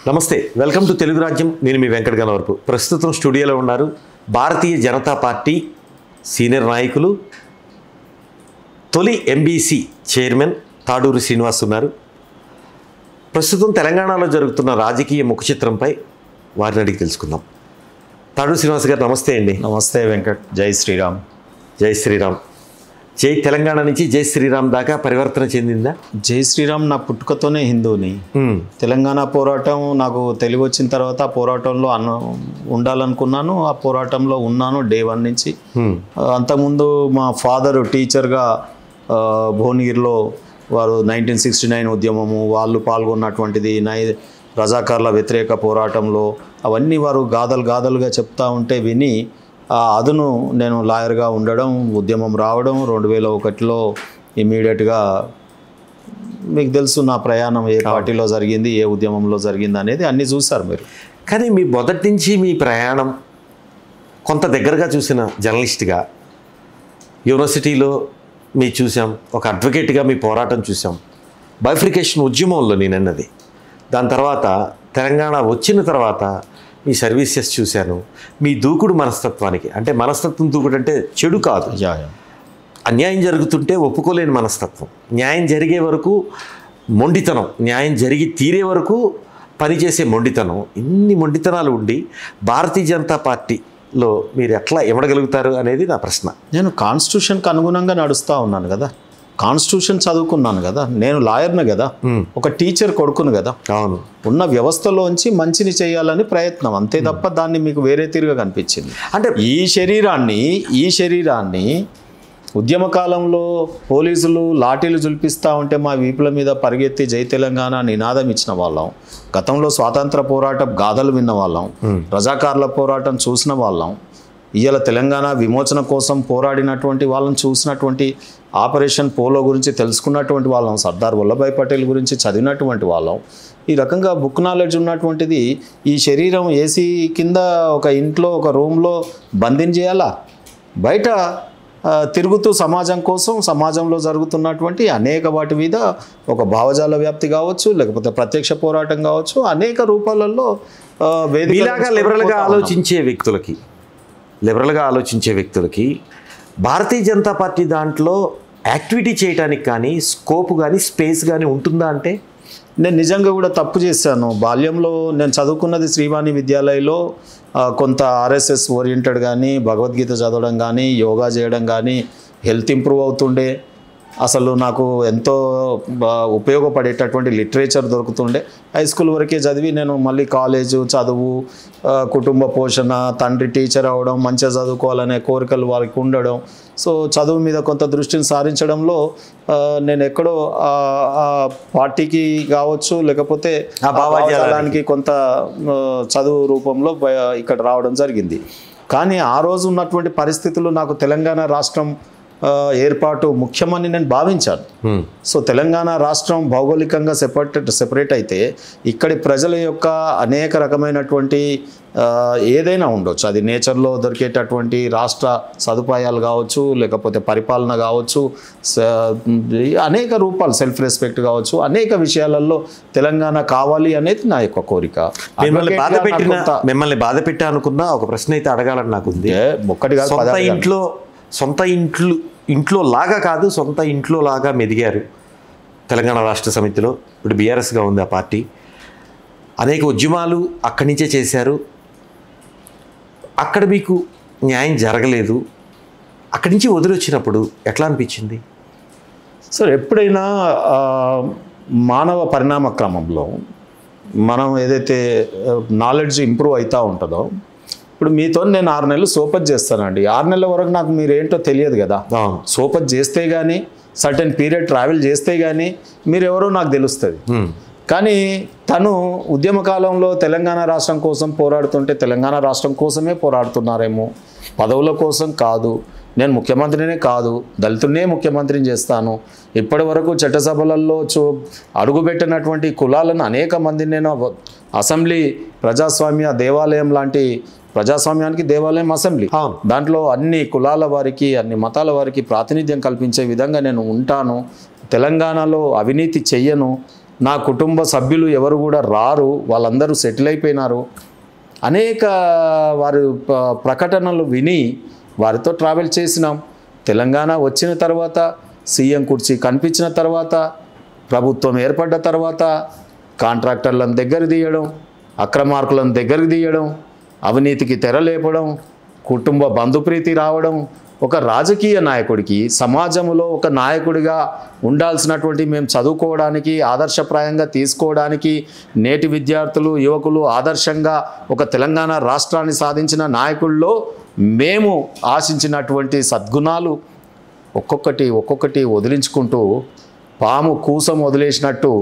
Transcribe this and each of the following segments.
నమస్తే, welcome to Telugu రాజ్యం. నేను మీ వెంకట గణవరపు. ప్రస్తుతం స్టూడియోలో ఉన్నారు భారతీయ జనతా పార్టీ సీనియర్ నాయకులు, తొలి ఎంబీసీ చైర్మన్ తాడూరి శ్రీనివాస్ ఉన్నారు. ప్రస్తుతం తెలంగాణలో జరుగుతున్న రాజకీయ ముఖ చిత్రంపై వారిని అడిగి తెలుసుకుందాం. తాడూరి శ్రీనివాస్ గారు నమస్తే అండి. నమస్తే వెంకట్. జై శ్రీరామ్. జై శ్రీరామ్. జై తెలంగాణ నుంచి జై శ్రీరామ్ దాకా పరివర్తన చెందిందా? జై శ్రీరామ్ నా పుట్టుకతోనే హిందూని. తెలంగాణ పోరాటం నాకు తెలివి వచ్చిన తర్వాత ఆ పోరాటంలో ఉండాలనుకున్నాను. ఆ పోరాటంలో ఉన్నాను డే 1 నుంచి. అంతకుముందు మా ఫాదర్ టీచర్గా భువనగిరిలో వారు 1969 ఉద్యమము వాళ్ళు పాల్గొన్నటువంటిది, రజాకార్ల వ్యతిరేక పోరాటంలో అవన్నీ వారు గాథలుగా చెప్తా ఉంటే విని ఆ అదును నేను లాయర్గా ఉండడం, ఉద్యమం రావడం, 2001లో ఇమీడియట్గా మీకు తెలుసు నా ప్రయాణం ఏ పార్టీలో జరిగింది, ఏ ఉద్యమంలో జరిగింది అనేది అన్నీ చూశారు మీరు. కానీ మీ మొదటి నుంచి మీ ప్రయాణం కొంత దగ్గరగా చూసిన జర్నలిస్ట్గా యూనివర్సిటీలో మీ చూసాం, ఒక అడ్వకేట్గా మీ పోరాటం చూసాం, బైఫ్రికేషన్ ఉద్యమంలో నేనన్నది. దాని తర్వాత తెలంగాణ వచ్చిన తర్వాత మీ సర్వీసెస్ చూశాను. మీ దూకుడు మనస్తత్వానికి, అంటే మనస్తత్వం దూకుడు అంటే చెడు కాదు, అన్యాయం జరుగుతుంటే ఒప్పుకోలేని మనస్తత్వం, న్యాయం జరిగే వరకు మొండితనం, న్యాయం జరిగి తీరే వరకు పనిచేసే మొండితనం, ఇన్ని మొండితనాలు ఉండి భారతీయ జనతా పార్టీలో మీరు ఎట్లా ఇవ్వగలుగుతారు అనేది నా ప్రశ్న. నేను కాన్స్టిట్యూషన్కి అనుగుణంగా నడుస్తూ ఉన్నాను కదా, కాన్స్టిట్యూషన్ చదువుకున్నాను కదా, నేను లాయర్ను కదా, ఒక టీచర్ కొడుకును కదా. అవును, ఉన్న వ్యవస్థలోంచి మంచిని చేయాలని ప్రయత్నం, అంతే తప్ప దాన్ని మీకు వేరే తీరుగా కనిపించింది. అంటే ఈ శరీరాన్ని ఉద్యమ కాలంలో పోలీసులు లాఠీలు జుల్పిస్తూ ఉంటే మా వీపుల మీద పరిగెత్తి జై తెలంగాణ నినాదం ఇచ్చిన వాళ్ళం, గతంలో స్వాతంత్ర పోరాట గాథలు విన్న వాళ్ళం, రజాకార్ల పోరాటం చూసిన వాళ్ళం, ఇవాళ తెలంగాణ విమోచన కోసం పోరాడినటువంటి వాళ్ళని చూసినటువంటి, ఆపరేషన్ పోలో గురించి తెలుసుకున్నటువంటి వాళ్ళం, సర్దార్ వల్లభాయ్ పటేల్ గురించి చదివినటువంటి వాళ్ళం. ఈ రకంగా బుక్ నాలెడ్జ్ ఉన్నటువంటిది ఈ శరీరం ఏసీ కింద ఒక ఇంట్లో ఒక రూమ్లో బంధించేయాలా, బయట తిరుగుతూ సమాజం కోసం, సమాజంలో జరుగుతున్నటువంటి అనేక వాటి మీద ఒక భావజాల వ్యాప్తి కావచ్చు, లేకపోతే ప్రత్యక్ష పోరాటం కావచ్చు, అనేక రూపాలలో మీలాగా లిబరల్గా ఆలోచించే వ్యక్తులకి భారతీయ జనతా పార్టీ దాంట్లో యాక్టివిటీ చేయడానికి కానీ స్కోప్ కానీ స్పేస్ కానీ ఉంటుందా? అంటే నేను నిజంగా కూడా తప్పు చేశాను. బాల్యంలో నేను చదువుకున్నది శ్రీవాణి విద్యాలయలో, కొంత ఆర్ఎస్ఎస్ ఓరియంటెడ్ కానీ, భగవద్గీత చదవడం కానీ, యోగా చేయడం కానీ, హెల్త్ ఇంప్రూవ్ అవుతుండే, అసలు నాకు ఎంతో ఉపయోగపడేటటువంటి లిటరేచర్ దొరుకుతుండే. హై స్కూల్ వరకే చదివి నేను మళ్ళీ కాలేజు చదువు, కుటుంబ పోషణ, తండ్రి టీచర్ అవ్వడం, మంచిగా చదువుకోవాలనే కోరికలు వారికి ఉండడం, సో చదువు మీద కొంత దృష్టిని సారించడంలో నేను ఎక్కడో పార్టీకి కావచ్చు, లేకపోతే ఆ భావజాలానికి కొంత చదువు రూపంలో ఇక్కడ రావడం జరిగింది. కానీ ఆ రోజు ఉన్నటువంటి పరిస్థితులు నాకు తెలంగాణ రాష్ట్రం ఏర్పాటు ముఖ్యమని నేను భావించాను. సో తెలంగాణ రాష్ట్రం భౌగోళికంగా సెపరేట్ అయితే ఇక్కడి ప్రజల యొక్క అనేక రకమైనటువంటి ఏదైనా ఉండొచ్చు, అది నేచర్లో దొరికేటటువంటి రాష్ట్ర సదుపాయాలు కావచ్చు, లేకపోతే పరిపాలన కావచ్చు, అనేక రూపాలు, సెల్ఫ్ రెస్పెక్ట్ కావచ్చు, అనేక విషయాలలో తెలంగాణ కావాలి అనేది నా యొక్క కోరిక. మిమ్మల్ని బాధ పెట్టా అనుకున్నా ఒక ప్రశ్న అయితే అడగాలని నాకు ఉంది. ఒక్కటి కాదు, సొంత ఇంట్లో లాగా కాదు, సొంత ఇంట్లో లాగా మెదిగారు తెలంగాణ రాష్ట్ర సమితిలో. ఇప్పుడు బీఆర్ఎస్గా ఉంది ఆ పార్టీ. అనేక ఉద్యమాలు అక్కడి నుంచే చేశారు. అక్కడ మీకు న్యాయం జరగలేదు. అక్కడి నుంచి వదిలొచ్చినప్పుడు ఎట్లా అనిపించింది? సార్, ఎప్పుడైనా మానవ పరిణామ క్రమంలో మనం ఏదైతే నాలెడ్జ్ ఇంప్రూవ్ అవుతూ ఉంటుందో, ఇప్పుడు మీతో నేను 6 నెలలు సోపత్ చేస్తానండి, 6 నెలల వరకు నాకు మీరేంటో తెలియదు కదా. సోపత్ చేస్తే కానీ, సర్టెన్ పీరియడ్ ట్రావెల్ చేస్తే కానీ మీరెవరో నాకు తెలుస్తుంది. కానీ తను ఉద్యమ కాలంలో తెలంగాణ రాష్ట్రం కోసం పోరాడుతుంటే తెలంగాణ రాష్ట్రం కోసమే పోరాడుతున్నారేమో, పదవుల కోసం కాదు, నేను ముఖ్యమంత్రినే కాదు, దళితున్నే ముఖ్యమంత్రిని చేస్తాను, ఇప్పటి వరకు చట్టసభలలో అడుగుపెట్టినటువంటి కులాలను అనేక మందిని నేను అసెంబ్లీ ప్రజాస్వామ్య దేవాలయం లాంటి, ప్రజాస్వామ్యానికి దేవాలయం అసెంబ్లీ, దాంట్లో అన్ని కులాల వారికి, అన్ని మతాల వారికి ప్రాతినిధ్యం కల్పించే విధంగా నేను ఉంటాను, తెలంగాణలో అవినీతి చెయ్యను, నా కుటుంబ సభ్యులు ఎవరు కూడా రారు, వాళ్ళందరూ సెటిల్ అయిపోయినారు. అనేక వారి ప్రకటనలు విని వారితో ట్రావెల్ చేసినాం. తెలంగాణ వచ్చిన తర్వాత, సీఎం కుర్చీ కనిపించిన తర్వాత, ప్రభుత్వం ఏర్పడ్డ తర్వాత కాంట్రాక్టర్లను దగ్గర తీయడం, అక్రమార్కులను దగ్గరికి తీయడం, అవినీతికి తెరలేపడం, కుటుంబ బంధుప్రీతి రావడం, ఒక రాజకీయ నాయకుడికి సమాజంలో ఒక నాయకుడిగా ఉండాల్సినటువంటి మేము చదువుకోవడానికి, ఆదర్శప్రాయంగా తీసుకోవడానికి, నేటి విద్యార్థులు యువకులు ఆదర్శంగా ఒక తెలంగాణ రాష్ట్రాన్ని సాధించిన నాయకుల్లో మేము ఆశించినటువంటి సద్గుణాలు ఒక్కొక్కటి వదిలించుకుంటూ పాము కూసం వదిలేసినట్టు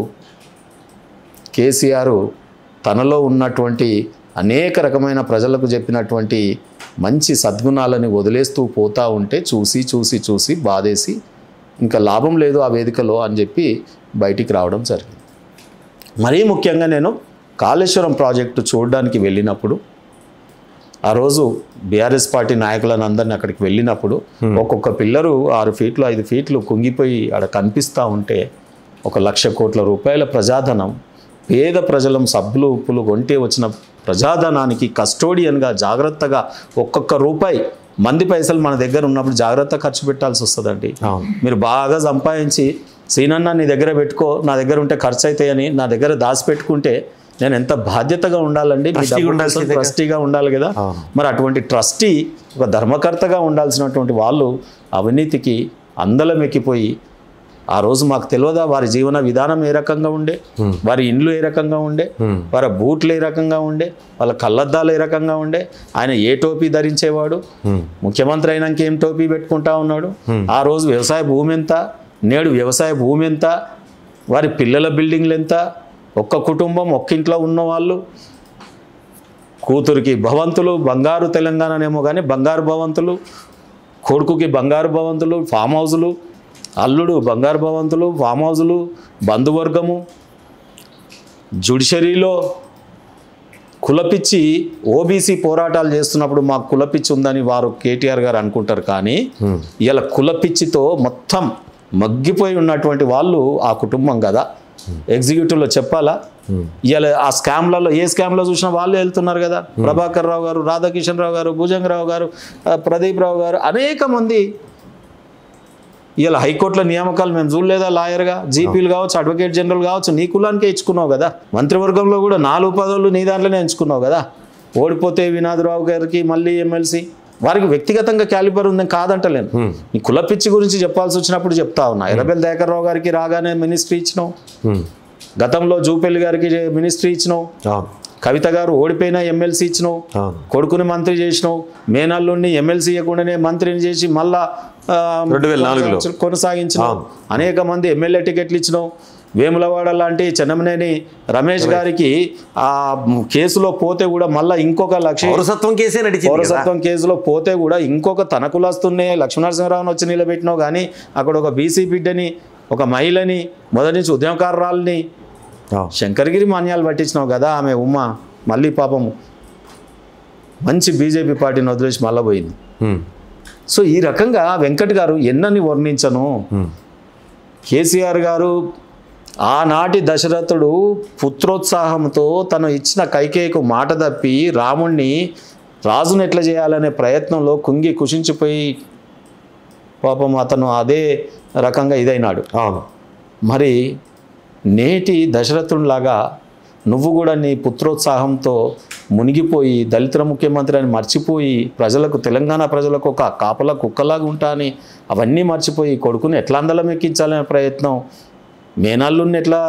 కేసీఆర్ తనలో ఉన్నటువంటి అనేక రకమైన ప్రజలకు చెప్పినటువంటి మంచి సద్గుణాలని వదిలేస్తూ పోతూ ఉంటే చూసి బాధేసి ఇంకా లాభం లేదు ఆ వేదికలో అని చెప్పి బయటికి రావడం జరిగింది. మరీ ముఖ్యంగా నేను కాళేశ్వరం ప్రాజెక్టు చూడడానికి వెళ్ళినప్పుడు, ఆ రోజు బీఆర్ఎస్ పార్టీ నాయకులను అందరినీ అక్కడికి వెళ్ళినప్పుడు ఒక్కొక్క పిల్లరు 6 ఫీట్లు 5 ఫీట్లు కుంగిపోయి ఆడ కనిపిస్తూ ఉంటే 1,00,000 కోట్ల రూపాయల ప్రజాధనం పేద ప్రజలం సబ్బులు ఉప్పులు కొంటే వచ్చిన ప్రజాధనానికి కస్టోడియన్గా జాగ్రత్తగా ఒక్కొక్క రూపాయి మంది పైసలు మన దగ్గర ఉన్నప్పుడు జాగ్రత్త ఖర్చు పెట్టాల్సి వస్తుందండి. మీరు బాగా సంపాదించి సీనన్న నీ దగ్గర పెట్టుకో, నా దగ్గర ఉంటే ఖర్చు అవుతాయని నా దగ్గర దాచిపెట్టుకుంటే నేను ఎంత బాధ్యతగా ఉండాలండి, ట్రస్టీగా ఉండాలి కదా. మరి అటువంటి ట్రస్టీ ఒక ధర్మకర్తగా ఉండాల్సినటువంటి వాళ్ళు అవినీతికి అందలం ఎక్కిపోయి, ఆ రోజు మాకు తెలియదా వారి జీవన విధానం ఏ రకంగా ఉండే, వారి ఇండ్లు ఏ రకంగా ఉండే, వారి బూట్లు ఏ రకంగా ఉండే, వాళ్ళ కళ్ళద్దాలు ఏ రకంగా ఉండే, ఆయన ఏ టోపీ ధరించేవాడు, ముఖ్యమంత్రి అయినాక ఏం టోపీ పెట్టుకుంటా ఉన్నాడు, ఆ రోజు వ్యవసాయ భూమి ఎంత, నేడు వ్యవసాయ భూమి ఎంత, వారి పిల్లల బిల్డింగ్లు ఎంత, ఒక్క కుటుంబం ఒక్క ఇంట్లో ఉన్నవాళ్ళు, కూతురికి భవంతులు బంగారు తెలంగాణనేమో కానీ బంగారు భవంతులు, కొడుకుకి బంగారు భవంతులు, ఫామ్ హౌజులు, అల్లుడు బంగారు భవంతులు, ఫామ్ హౌజులు, బంధువర్గము, జ్యుడిషరీలో కులపిచ్చి ఓబీసీ పోరాటాలు చేస్తున్నప్పుడు మాకు కులపిచ్చి ఉందని వారు కేటీఆర్ గారు అనుకుంటారు. కానీ ఇలా కులపిచ్చితో మొత్తం మగ్గిపోయి ఉన్నటువంటి వాళ్ళు ఆ కుటుంబం కదా. ఎగ్జిక్యూటివ్లో చెప్పాలా, ఇవాళ ఆ స్కామ్లలో ఏ స్కామ్లో చూసినా వాళ్ళు వెళ్తున్నారు కదా. ప్రభాకర్ రావు గారు, రాధాకిషన్ రావు గారు, భుజంగరావు గారు, ప్రదీప్ రావు గారు, అనేక మంది. ఇలా హైకోర్టుల నియామకాలు మేము చూడలేదా, లాయర్గా జీపీలు కావచ్చు, అడ్వకేట్ జనరల్ కావచ్చు, నీ కులానికే ఇచ్చుకున్నావు కదా. మంత్రివర్గంలో కూడా 4 పదవులు నీ దాంట్లోనే ఎంచుకున్నావు కదా. ఓడిపోతే వినాదరావు గారికి మళ్ళీ ఎమ్మెల్సీ, వారికి వ్యక్తిగతంగా క్యాలిబర్ ఉందని కాదంటలేను, నీ కులపిచ్చి గురించి చెప్పాల్సి వచ్చినప్పుడు చెప్తా ఉన్నా. ఎర్రబెల్లి దయాకర్ రావు గారికి రాగానే మినిస్ట్రీ ఇచ్చినావు, గతంలో జూపల్లి గారికి మినిస్ట్రీ ఇచ్చినావు, కవిత గారు ఓడిపోయినా ఎమ్మెల్సీ ఇచ్చినావు, కొడుకుని మంత్రి చేసినావు, మేనల్లుని ఎమ్మెల్సీ ఇవ్వకుండానే మంత్రిని చేసి మళ్ళా 2004లో కొనసాగించినావు. అనేక మంది ఎమ్మెల్యే టికెట్లు ఇచ్చినావు. వేములవాడ లాంటి చెన్నమనేని రమేష్ గారికి ఆ కేసులో పోతే కూడా మళ్ళీ ఇంకొక పౌరసత్వం కేసులో పోతే కూడా ఇంకొక తన కులస్తున్నే లక్ష్మీనరసింహరావుని వచ్చి నిలబెట్టినావు. కానీ అక్కడ ఒక బీసీ బిడ్డని, ఒక మహిళని, మొదటి నుంచి ఉద్యమకారురాలని శంకరగిరి మాన్యాలు పట్టించినావు కదా. ఆమె ఉమ్మ మళ్ళీ పాపం మంచి బీజేపీ పార్టీని వదిలేసి మళ్ళీ పోయింది. సో ఈ రకంగా వెంకట్ గారు ఎన్నని వర్ణించను. కేసీఆర్ గారు ఆనాటి దశరథుడు పుత్రోత్సాహంతో తను ఇచ్చిన కైకేయికు మాట తప్పి రాముణ్ణి రాజును ఎట్లా చేయాలనే ప్రయత్నంలో కుంగి కుషించిపోయి పాపం అతను అదే రకంగా ఇదైనాడు. మరి నేటి దశరథునిలాగా నువ్వు కూడా నీ పుత్రోత్సాహంతో మునిగిపోయి దళితుల ముఖ్యమంత్రి అని మర్చిపోయి ప్రజలకు, తెలంగాణ ప్రజలకు ఒక కాపలా కుక్కలాగా ఉంటా అని అవన్నీ మర్చిపోయి కొడుకుని ఎట్లా అందలం ఎక్కించాలనే ప్రయత్నం, మేనల్లుని ఎట్లా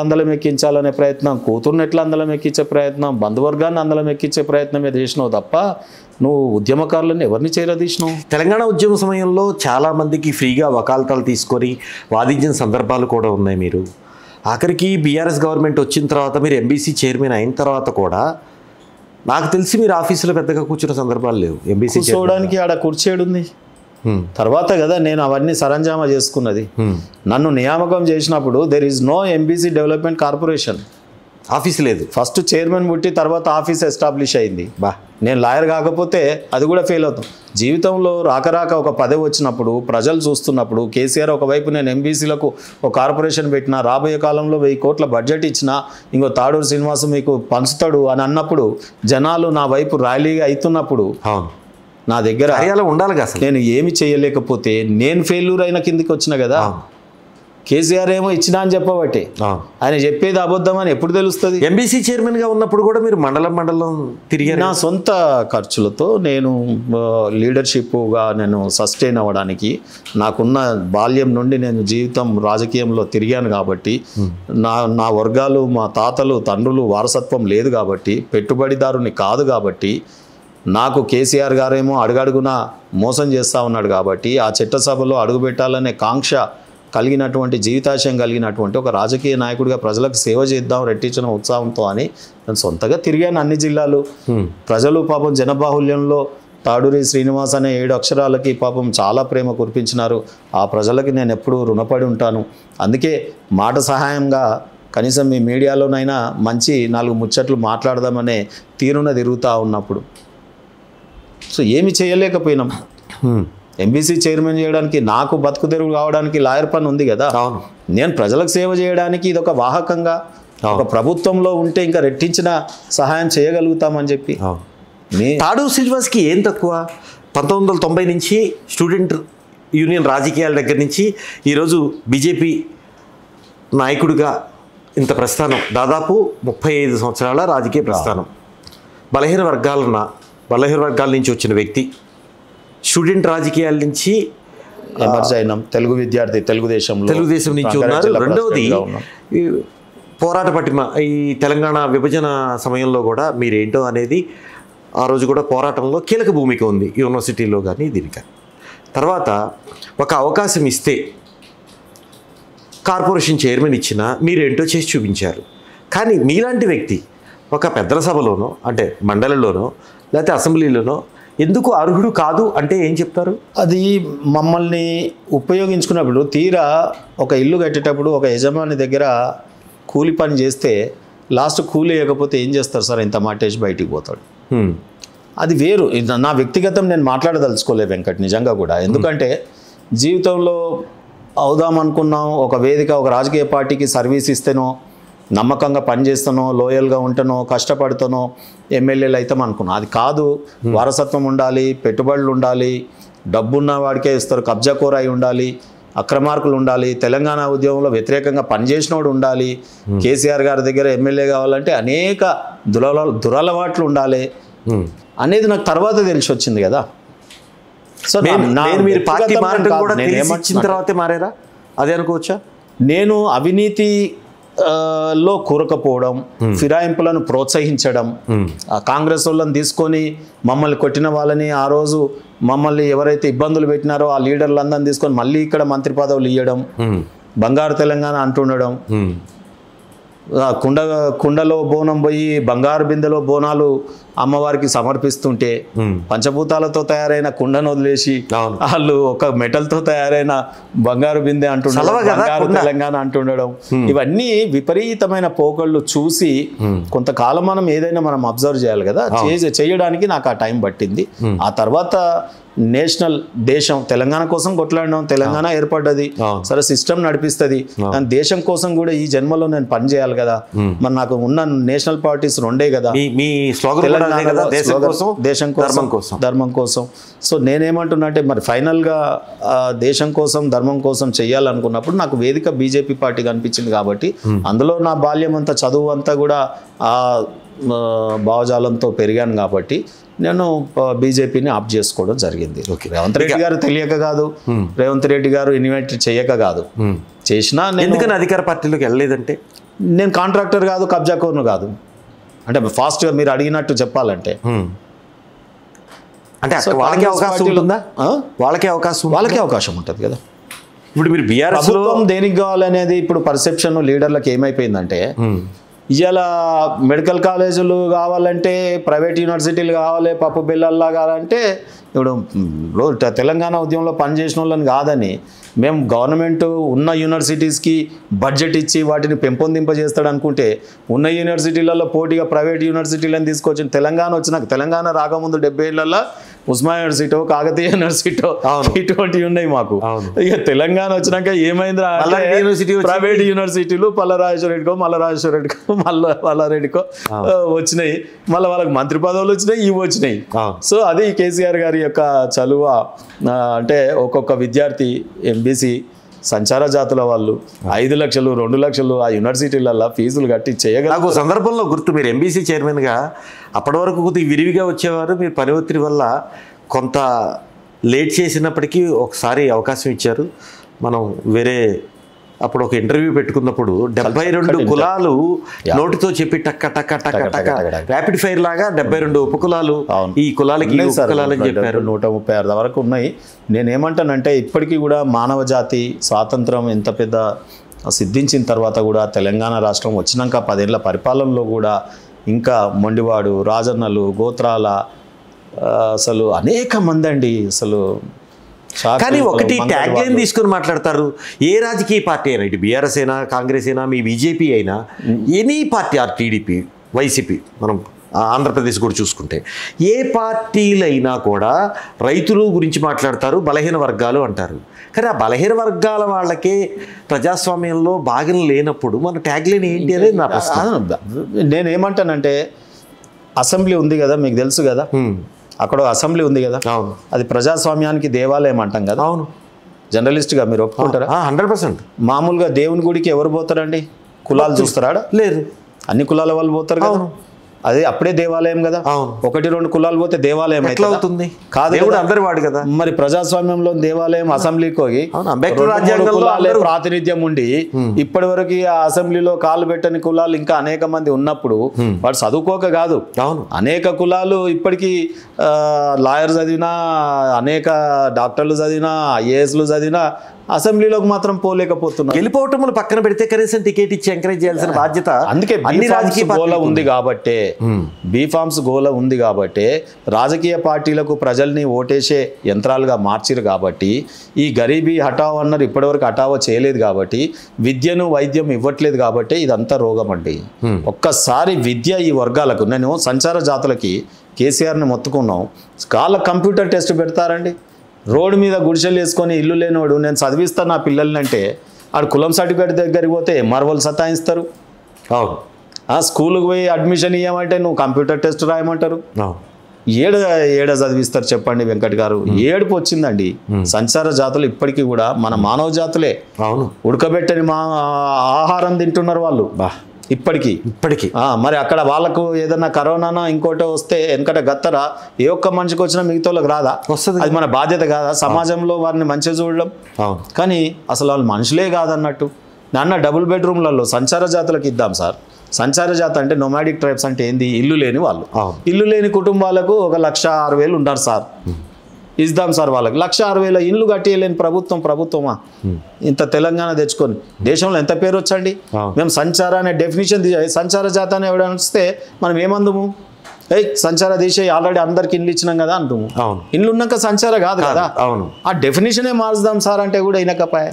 అందలం ఎక్కించాలనే ప్రయత్నం, కూతుర్ని ఎట్లా అందలం ఎక్కించే ప్రయత్నం, బంధువర్గాన్ని అందలం ఎక్కించే ప్రయత్నమే చేసినావు తప్ప నువ్వు ఉద్యమకారులను ఎవరిని చేరదీసినావు. తెలంగాణ ఉద్యమ సమయంలో చాలామందికి ఫ్రీగా వకాల్తాలు తీసుకొని వాదించిన సందర్భాలు కూడా ఉన్నాయి. మీరు ఆఖరికి బీఆర్ఎస్ గవర్నమెంట్ వచ్చిన తర్వాత మీరు ఎంబీసీ చైర్మన్ అయిన తర్వాత కూడా నాకు తెలిసి మీరు ఆఫీసులో పెద్దగా కూర్చున్న సందర్భాలు లేవు. ఎంబీసీ కూర్చోవడానికి ఆడ కుర్చేడుంది తర్వాత కదా నేను అవన్నీ సరంజామా చేసుకున్నది. నన్ను నియామకం చేసినప్పుడు there is no MBC development corporation. Office లేదు. ఫస్ట్ చైర్మన్ పుట్టి తర్వాత ఆఫీస్ ఎస్టాబ్లిష్ అయింది. బా నేను లాయర్ కాకపోతే అది కూడా ఫెయిల్ అవుతాం. జీవితంలో రాక ఒక పదవి వచ్చినప్పుడు, ప్రజలు చూస్తున్నప్పుడు, కేసీఆర్ ఒకవైపు నేను ఎంబీసీలకు ఒక కార్పొరేషన్ పెట్టినా, రాబోయే కాలంలో 1000 కోట్ల బడ్జెట్ ఇచ్చినా, ఇంకో తాడూరు శ్రీనివాసం మీకు పంచుతాడు అని అన్నప్పుడు, జనాలు నా వైపు ర్యాలీగా అవుతున్నప్పుడు అవును నా దగ్గర కార్యాలయం ఉండాలి కదా. నేను ఏమి చేయలేకపోతే నేను ఫెయిల్యూర్ అయిన కిందికి వచ్చిన కదా. కేసీఆర్ ఏమో ఇచ్చినా అని చెప్పబట్టి ఆయన చెప్పేది అబద్ధం అని ఎప్పుడు తెలుస్తుంది? ఎంబీసీ చైర్మన్గా ఉన్నప్పుడు కూడా మీరు మండలం తిరిగి నా సొంత ఖర్చులతో నేను లీడర్షిప్గా నేను సస్టైన్ అవ్వడానికి, నాకున్న బాల్యం నుండి నేను జీవితం రాజకీయంలో తిరిగాను కాబట్టి, నా వర్గాలు, మా తాతలు తండ్రులు వారసత్వం లేదు కాబట్టి, పెట్టుబడిదారుని కాదు కాబట్టి, నాకు కేసీఆర్ గారేమో అడుగడుగున మోసం చేస్తూ ఉన్నాడు కాబట్టి, ఆ చట్టసభలో అడుగుపెట్టాలనే కాంక్ష కలిగినటువంటి, జీవితాశయం కలిగినటువంటి ఒక రాజకీయ నాయకుడిగా ప్రజలకు సేవ చేద్దాం రెట్టించిన ఉత్సాహంతో అని నేను సొంతగా తిరిగాను అన్ని జిల్లాలు. ప్రజలు పాపం జనబాహుల్యంలో తాడూరి శ్రీనివాస్ అనే 7 అక్షరాలకి పాపం చాలా ప్రేమ కురిపించినారు. ఆ ప్రజలకి నేను ఎప్పుడూ రుణపడి ఉంటాను. అందుకే మాట సహాయంగా కనీసం మీ మీడియాలోనైనా మంచి 4 ముచ్చట్లు మాట్లాడదామనే తీరున తిరుగుతూ ఉన్నప్పుడు సో ఏమి చేయలేకపోయినాం. ఎంబీసీ చైర్మన్ చేయడానికి, నాకు బతుకు తెరువు కావడానికి లాయర్ పని ఉంది కదా. నేను ప్రజలకు సేవ చేయడానికి ఇది ఒక వాహకంగా, ఒక ప్రభుత్వంలో ఉంటే ఇంకా రెట్టించిన సహాయం చేయగలుగుతామని చెప్పి. తాడూరు శ్రీనివాస్కి ఏం తక్కువ? 1990 నుంచి స్టూడెంట్ యూనియన్ రాజకీయాల దగ్గర నుంచి ఈరోజు బీజేపీ నాయకుడిగా ఇంత ప్రస్థానం, దాదాపు 35 సంవత్సరాల రాజకీయ ప్రస్థానం. బలహీన వర్గాల నుంచి వచ్చిన వ్యక్తి, స్టూడెంట్ రాజకీయాల నుంచి ఎమర్జ్ అయినాం. తెలుగు విద్యార్థి, తెలుగుదేశం నుంచి ఉన్నారు. రెండవది పోరాట పటిమ. ఈ తెలంగాణ విభజన సమయంలో కూడా మీరేంటో అనేది ఆ రోజు కూడా పోరాటంలో కీలక భూమిక ఉంది, యూనివర్సిటీలో కానీ దీనికి. తర్వాత ఒక అవకాశం ఇస్తే కార్పొరేషన్ చైర్మన్ ఇచ్చినా మీరేంటో చేసి చూపించారు. కానీ మీలాంటి వ్యక్తి ఒక పెద్దల సభలోనో, అంటే మండలిలోనో లేకపోతే అసెంబ్లీలోనో ఎందుకు అర్హుడు కాదు అంటే ఏం చెప్తారు? అది మమ్మల్ని ఉపయోగించుకున్నప్పుడు, తీరా ఒక ఇల్లు కట్టేటప్పుడు ఒక యజమాని దగ్గర కూలి పని చేస్తే లాస్ట్ కూలి వేయకపోతే ఏం చేస్తారు సార్, ఇంత మాటేసి బయటికి పోతాడు. అది వేరు. నా వ్యక్తిగతం నేను మాట్లాడదలుచుకోలేదు వెంకట్, నిజంగా కూడా. ఎందుకంటే జీవితంలో అవుదామనుకున్నాం, ఒక వేదిక, ఒక రాజకీయ పార్టీకి సర్వీస్ ఇస్తేనో, నమ్మకంగా పనిచేస్తానో, లోయల్గా ఉంటానో, కష్టపడతానో ఎమ్మెల్యేలు అవుతాం అనుకున్నాం. అది కాదు. వారసత్వం ఉండాలి, పెట్టుబడులు ఉండాలి, డబ్బున్న వాడికే ఇస్తారు, కబ్జాకోర అయి ఉండాలి, అక్రమార్కులు ఉండాలి, తెలంగాణ ఉద్యమంలో వ్యతిరేకంగా పనిచేసినోడు ఉండాలి, కేసీఆర్ గారి దగ్గర ఎమ్మెల్యే కావాలంటే అనేక దురలవాట్లు ఉండాలి అనేది నాకు తర్వాత తెలిసి వచ్చింది కదా. సో మీరు పార్టీ మారడం కూడా తెలిసిన తర్వాతే మారారా అదే అనుకోవచ్చా? నేను అవినీతి లో కూరకపోవడం, ఫిరాయింపులను ప్రోత్సహించడం, కాంగ్రెస్ వాళ్ళని తీసుకొని మమ్మల్ని కొట్టిన వాళ్ళని, ఆ రోజు మమ్మల్ని ఎవరైతే ఇబ్బందులు పెట్టినారో ఆ లీడర్లందరినీ తీసుకొని మళ్ళీ ఇక్కడ మంత్రి పదవులు ఇవ్వడం, బంగారు తెలంగాణ అంటుండడం, కుండలో బోనం పోయి బంగారు బిందెలో బోనాలు అమ్మవారికి సమర్పిస్తుంటే పంచభూతాలతో తయారైన కుండను వదిలేసి వాళ్ళు ఒక మెటల్తో తయారైన బంగారు బిందె అంటుండడం, బంగారు తెలంగాణ అంటుండడం, ఇవన్నీ విపరీతమైన పోకళ్ళు చూసి కొంతకాలం మనం ఏదైనా మనం అబ్జర్వ్ చేయాలి కదా. చేయడానికి నాకు ఆ టైం పట్టింది. ఆ తర్వాత నేషనల్, దేశం, తెలంగాణ కోసం కొట్లాడినాం, తెలంగాణ ఏర్పడ్డది, సరే సిస్టమ్ నడిపిస్తుంది, కానీ దేశం కోసం కూడా ఈ జన్మలో నేను పని చేయాలి కదా. మరి నాకు ఉన్న నేషనల్ పార్టీస్ 2 కదా, దేశం కోసం, ధర్మం కోసం. సో నేనేమంటున్నా అంటే మరి ఫైనల్గా దేశం కోసం, ధర్మం కోసం చెయ్యాలనుకున్నప్పుడు నాకు వేదిక బీజేపీ పార్టీ కనిపించింది కాబట్టి, అందులో నా బాల్యం అంతా, చదువు అంతా కూడా ఆ భావజాలంతో పెరిగాను కాబట్టి నేను బీజేపీని ఆప్ చేసుకోవడం జరిగింది. రేవంత్ రెడ్డి గారు తెలియక కాదు, రేవంత్ రెడ్డి గారు ఇన్వైట్ చేయక కాదు, చేసినా ఎందుకని అధికార పార్టీలోకి వెళ్ళలేదంటే, నేను కాంట్రాక్టర్ కాదు, కబ్జాకోర్ను కాదు. అంటే ఫాస్ట్గా మీరు అడిగినట్టు చెప్పాలంటే అంటే వాళ్ళకే అవకాశం ఉంటుందా? వాళ్ళకే అవకాశం ఉంటుంది కదా. ఇప్పుడు మీరు బీఆర్ఎస్ దేనికి కావాలనేది ఇప్పుడు పర్సెప్షన్ లీడర్లకు ఏమైపోయిందంటే, ఇవాళ మెడికల్ కాలేజీలు కావాలంటే, ప్రైవేట్ యూనివర్సిటీలు కావాలి, పప్పు బిల్లల్లా కావాలంటే ఇప్పుడు తెలంగాణ ఉద్యమంలో పనిచేసిన వాళ్ళని కాదని మేము గవర్నమెంట్ ఉన్న యూనివర్సిటీస్కి బడ్జెట్ ఇచ్చి వాటిని పెంపొందింపజేస్తాడు అనుకుంటే ఉన్న యూనివర్సిటీలలో పోటీగా ప్రైవేట్ యూనివర్సిటీలను తీసుకొచ్చిన తెలంగాణ వచ్చినాక తెలంగాణ రాకముందు 70 ఏళ్లలో ఉస్మానియా యూనివర్సిటీ కాకతీయ యూనివర్సిటీ ఇటువంటివి ఉన్నాయి మాకు. ఇక తెలంగాణ వచ్చినాక ఏమైంది ప్రైవేట్ యూనివర్సిటీలు మల్లారెడ్డికో వచ్చినాయి, మళ్ళీ వాళ్ళకి మంత్రి పదవులు వచ్చినాయి, ఇవి వచ్చినాయి. సో అది కేసీఆర్ గారి యొక్క చలువ. అంటే ఒక్కొక్క విద్యార్థి ఎంబీసీ సంచార జాతుల వాళ్ళు 5 లక్షలు 2 లక్షలు ఆ యూనివర్సిటీలలో ఫీజులు కట్టి చేయగలరు. నాకు సందర్భంలో గుర్తు, మీరు ఎంబీసీ చైర్మన్గా అప్పటి వరకు కొద్దిగా విరివిగా వచ్చేవారు. మీరు పని ఒత్తిడి వల్ల కొంత లేట్ చేసినప్పటికీ ఒకసారి అవకాశం ఇచ్చారు. మనం వేరే అప్పుడు ఒక ఇంటర్వ్యూ పెట్టుకున్నప్పుడు 72 కులాలు నోటితో చెప్పి టక్క టక్క టక్క టక్క ర్యాపిడ్ ఫైర్ లాగా 72 ఉపకులాలు ఈ కులాలకి కులాలని చెప్పారు. 136 వరకు ఉన్నాయి. నేనేమంటానంటే ఇప్పటికీ కూడా మానవ జాతి స్వాతంత్రం ఎంత పెద్ద సిద్ధించిన తర్వాత కూడా తెలంగాణ రాష్ట్రం వచ్చినాక 10 ఏళ్ల పరిపాలనలో కూడా ఇంకా మొండివాడు, రాజన్నలు, గోత్రాల అసలు అనేక మంది అండి. అసలు కానీ ఒకటి ట్యాగ్ లైన్ తీసుకుని మాట్లాడతారు. ఏ రాజకీయ పార్టీ అయినా, ఇటు బీఆర్ఎస్ అయినా, కాంగ్రెస్ అయినా, మీ బీజేపీ అయినా, any party, are TDP, YCP, మనం ఆంధ్రప్రదేశ్ కూడా చూసుకుంటే ఏ పార్టీలైనా కూడా రైతులు గురించి మాట్లాడతారు, బలహీన వర్గాలు అంటారు. కానీ ఆ బలహీన వర్గాల వాళ్ళకే ప్రజాస్వామ్యంలో భాగం లేనప్పుడు మన ట్యాగ్ లైన్ ఏంటి అనేది నా ప్రశ్న. నేనేమంటానంటే అసెంబ్లీ ఉంది కదా, మీకు తెలుసు కదా, అక్కడ అసెంబ్లీ ఉంది కదా, అది ప్రజాస్వామ్యానికి దేవాలయం అంటాం కదా. అవును, జర్నలిస్ట్గా మీరు ఒప్పుకుంటారా? 100%. మామూలుగా దేవుని గుడికి ఎవరు పోతారండి? కులాలు చూస్తారా? లేదు, అన్ని కులాల వాళ్ళు పోతారు కదా. అదే అప్పుడే దేవాలయం కదా. 1-2 కులాలు పోతే దేవాలయం ఎట్లా అవుతుంది? కాదు, అందరి వాడు కదా. మరి ప్రజాస్వామ్యంలో దేవాలయం అసెంబ్లీకి పోయి ప్రాతినిధ్యం ఉండి ఇప్పటి వరకు ఆ అసెంబ్లీలో కాలు పెట్టని కులాలు ఇంకా అనేక మంది ఉన్నప్పుడు వాడు చదువుకోక కాదు, అనేక కులాలు ఇప్పటికీ లాయర్ చదివినా, అనేక డాక్టర్లు చదివినా, ఐఏఎస్లు చదివినా అసెంబ్లీలోకి మాత్రం పోలేకపోతున్నారు. గెలిపోవటం పక్కన పెడితే కనీసం టికెట్ ఇచ్చి ఎంకరేజ్ చేయాల్సిన బాధ్యత. అందుకే అన్ని రాజకీయ గోల ఉంది కాబట్టి, బీఫామ్స్ గోల ఉంది కాబట్టి, రాజకీయ పార్టీలకు ప్రజల్ని ఓటేసే యంత్రాలుగా మార్చిరు కాబట్టి, ఈ గరీబీ హఠావో అన్నారు ఇప్పటివరకు హఠావో చేయలేదు కాబట్టి, విద్యను వైద్యం ఇవ్వట్లేదు కాబట్టి ఇదంతా రోగం అండి. ఒక్కసారి విద్య ఈ వర్గాలకు, నేను సంచార జాతులకి కేసీఆర్ని మొత్తుకున్నాం, వాళ్ళ కంప్యూటర్ టెస్ట్ పెడతారండి. రోడ్డు మీద గుడిసెలు వేసుకొని ఇల్లు లేనివాడు నేను చదివిస్తాను నా పిల్లల్ని అంటే ఆడు కులం సర్టిఫికేట్ దగ్గరికి పోతే మరవలు సతాయిస్తారు. స్కూల్కి పోయి అడ్మిషన్ ఇవ్వమంటే నువ్వు కంప్యూటర్ టెస్ట్ రాయమంటారు. ఏడ చదివిస్తారు చెప్పండి వెంకట్ గారు? ఏడుపు వచ్చిందండి. సంచార జాతులు ఇప్పటికీ కూడా మన మానవ జాతులే. ఉడకబెట్టని ఆహారం తింటున్నారు వాళ్ళు ఇప్పటికీ. మరి అక్కడ వాళ్ళకు ఏదన్నా కరోనా ఇంకోటో వస్తే వెనకట గత్తరా ఏ ఒక్క మనిషికి వచ్చినా మిగతా వాళ్ళకి రాదా? వస్తుంది. అది మన బాధ్యత కాదా సమాజంలో వారిని మంచిగా చూడడం? కానీ అసలు వాళ్ళు మనుషులే కాదన్నట్టు. నాన్న డబుల్ బెడ్రూమ్లలో సంచార జాతులకు ఇద్దాం సార్. సంచార జాత అంటే నొమాడిక్ ట్రైబ్స్ అంటే ఏంది? ఇల్లు లేని వాళ్ళు, ఇల్లు లేని కుటుంబాలకు 1,06,000 ఉంటారు సార్, ఇద్దాం సార్ వాళ్ళకి. 1,06,000 ఇల్లు కట్టేయలేని ప్రభుత్వమా? ఇంత తెలంగాణ తెచ్చుకొని దేశంలో ఎంత పేరు వచ్చండి. మేము సంచార అనే డెఫినేషన్ సంచార జాత అని ఎవడని వస్తే మనం ఏమందుము? సంచార దేశం ఆల్రెడీ అందరికి ఇండ్లు ఇచ్చినాం కదా అంటాము. ఇండ్లు ఉన్నాక సంచార కాదు కదా. ఆ డెఫినేషనే మార్చుదాం సార్ అంటే కూడా ఇనకపాయ.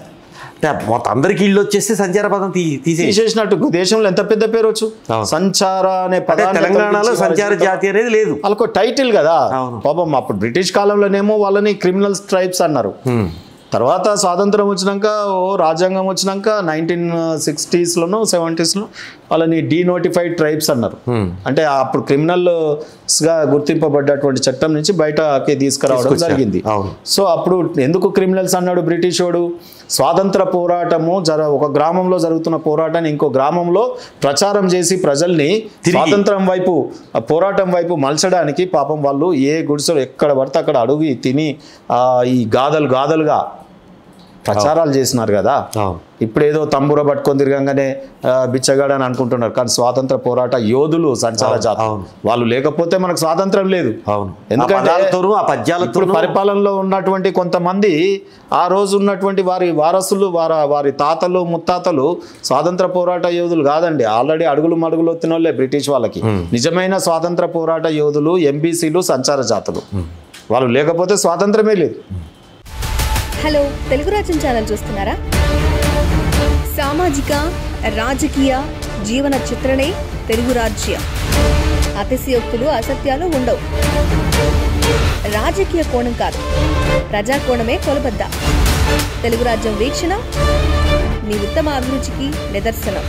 మొత్తం అందరికి ఇల్లు వచ్చేస్తే సంచార పదం తీసేసినట్టు. దేశంలో ఎంత పెద్ద పేరు వచ్చు. సంచార అనే పదం తెలంగాణలో సంచార జాతి అనేది లేదు, వాళ్ళకు టైటిల్ కదా. పాపం అప్పుడు బ్రిటిష్ కాలంలోనేమో వాళ్ళని క్రిమినల్ ట్రైబ్స్ అన్నారు. తర్వాత స్వాతంత్రం వచ్చినాక రాజ్యాంగం వచ్చినాక 1960s 70s వాళ్ళని డీనోటిఫైడ్ ట్రైబ్స్ అన్నారు. అంటే అప్పుడు క్రిమినల్స్గా గుర్తింపబడ్డటువంటి చట్టం నుంచి బయటకి తీసుకురావడం జరిగింది. సో అప్పుడు ఎందుకు క్రిమినల్స్ అన్నాడు బ్రిటిష్ వాడు? స్వాతంత్ర పోరాటము ఒక గ్రామంలో జరుగుతున్న పోరాటాన్ని ఇంకో గ్రామంలో ప్రచారం చేసి ప్రజల్ని స్వాతంత్రం వైపు పోరాటం వైపు మలచడానికి పాపం వాళ్ళు ఏ గుడిసెలు ఎక్కడ పడితే అక్కడ అడుగు తిని ఈ గాథలుగా ప్రచారాలు చేసినారు కదా. ఇప్పుడు ఏదో తంబూర పట్టుకొని తిరగంగానే బిచ్చగాడు అని అనుకుంటున్నారు. కానీ స్వాతంత్ర పోరాట యోధులు సంచార జాతి వాళ్ళు లేకపోతే మనకు స్వాతంత్రం లేదు. ఎందుకంటే ఇప్పుడు పరిపాలనలో ఉన్నటువంటి కొంతమంది ఆ రోజు ఉన్నటువంటి వారి వారసులు వారి తాతలు ముత్తాతలు స్వాతంత్ర పోరాట యోధులు కాదండి. ఆల్రెడీ అడుగులు మడుగులు వచ్చిన వాళ్ళే బ్రిటిష్ వాళ్ళకి. నిజమైన స్వాతంత్ర పోరాట యోధులు ఎంబీసీలు సంచార జాతులు. వాళ్ళు లేకపోతే స్వాతంత్రమే లేదు. హలో, తెలుగు రాజ్యం ఛానల్ చూస్తున్నారా? సామాజిక రాజకీయ జీవన చిత్రణే తెలుగు రాజ్యం. అతిశయోక్తులు అసత్యాలు ఉండవు. రాజకీయ కోణం కాదు, ప్రజా కోణమే కొలబద్ద. తెలుగు రాజ్యం వీక్షణ మీ ఉత్తమ అభిరుచికి నిదర్శనం.